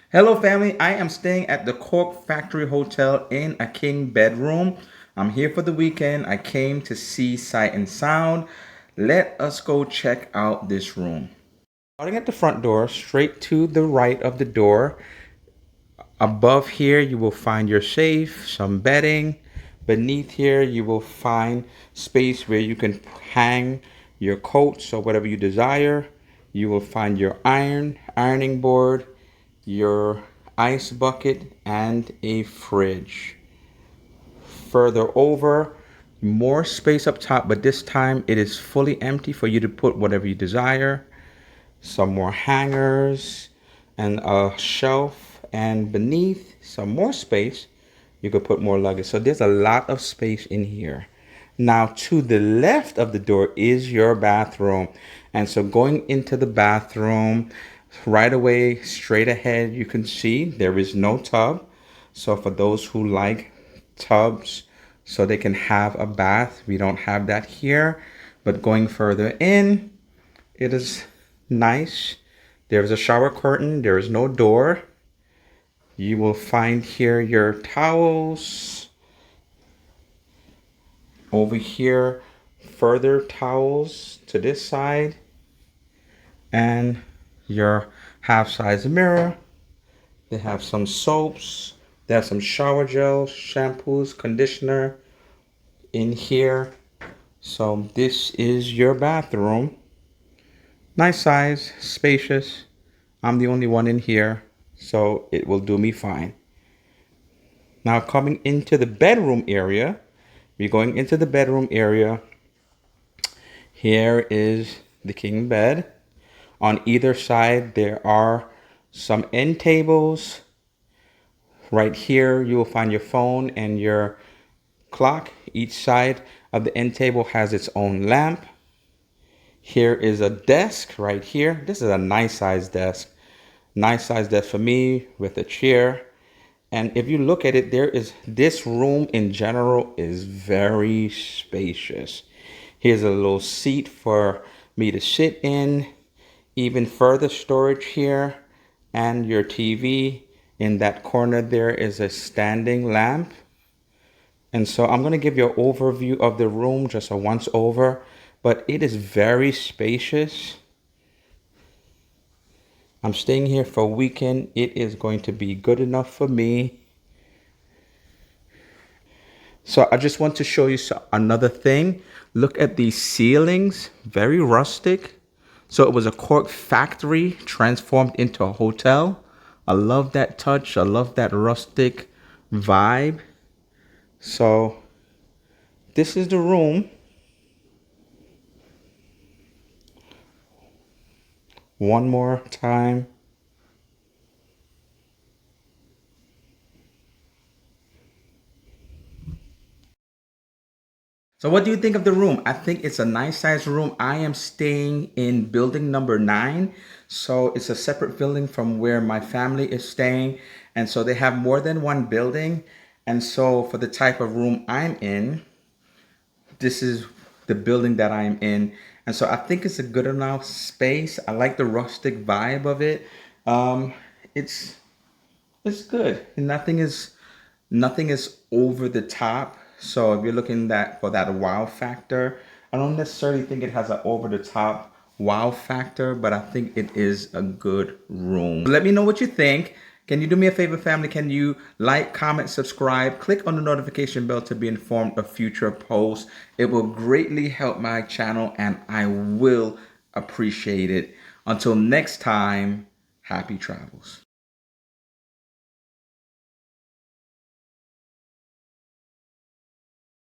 Hello, family. I am staying at the Cork Factory Hotel in a king bedroom. I'm here for the weekend. I came to see sight and sound. Let us go check out this room. Starting at the front door, straight to the right of the door. Above here, you will find your safe, some bedding. Beneath here, you will find space where you can hang your coats or whatever you desire. You will find your ironing board, your ice bucket, and a fridge. Further over, more space up top, but this time it is fully empty for you to put whatever you desire. Some more hangers and a shelf, and beneath some more space you could put more luggage. So there's a lot of space in here. Now to the left of the door is your bathroom, and so going into the bathroom right away, straight ahead, you can see there is no tub. So for those who like tubs so they can have a bath, we don't have that here. But going further in, it is nice. There's a shower curtain. There is no door. You will find here your towels. Over here, further towels to this side. And your half-size mirror. They have some soaps. They have some shower gels, shampoos, conditioner in here. So this is your bathroom. Nice size, spacious. I'm the only one in here, so it will do me fine. Now coming into the bedroom area, we're going into the bedroom area. Here is the king bed. On either side, there are some end tables. Right here, you will find your phone and your clock. Each side of the end table has its own lamp. Here is a desk right here. This is a nice size desk. Nice size desk for me with a chair. And if you look at it, this room in general is very spacious. Here's a little seat for me to sit in. Even further storage here, and your TV. In that corner there is a standing lamp. And so I'm going to give you an overview of the room, just a once over, but it is very spacious. I'm staying here for a weekend. It is going to be good enough for me. So I just want to show you another thing. Look at these ceilings, very rustic. So it was a Cork factory transformed into a hotel. I love that touch. I love that rustic vibe. So this is the room. One more time. So what do you think of the room? I think it's a nice size room. I am staying in building number 9. So it's a separate building from where my family is staying. And so they have more than one building. And so for the type of room I'm in, this is the building that I'm in. And so I think it's a good enough space. I like the rustic vibe of it. Um, it's it's good. Nothing is over the top. So if you're looking that for that wow factor, I don't necessarily think it has an over the top wow factor, but I think it is a good room. Let me know what you think. Can you do me a favor, family? Can you like, comment, subscribe, click on the notification bell to be informed of future posts? It will greatly help my channel and I will appreciate it. Until next time, happy travels.